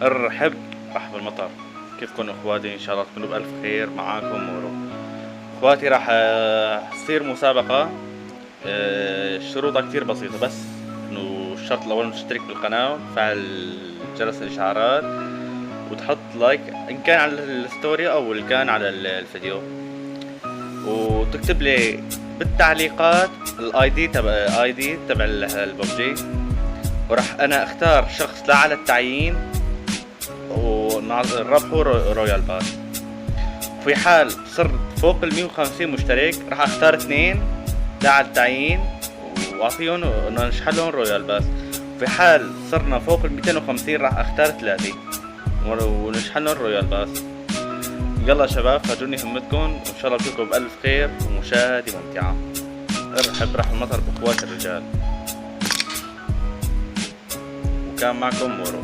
ارحب رحب المطر. كيفكم اخواتي؟ ان شاء الله تكونوا بألف خير. معاكم مورو. اخواتي راح تصير مسابقة. شروطها كتير بسيطة، بس انه الشرط الاول انه تشترك بالقناة وتفعل جرس الاشعارات وتحط لايك ان كان على الستوري او ان كان على الفيديو، وتكتب لي بالتعليقات الاي دي تبع الببجي، وراح انا اختار شخص لا على التعيين ونربحه رويال باس. في حال صرت فوق 150 مشترك راح اختار 2 لا على التعيين واعطيهم ونشحلهم رويال باس. في حال صرنا فوق 250 راح اختار 3 ونشحلهم رويال باس. يلا شباب فرجوني همتكم، وان شاء الله بشوفكم بألف خير ومشاهدة ممتعة. ارحب رحب المطر باخوات الرجال، وكان معكم مورو.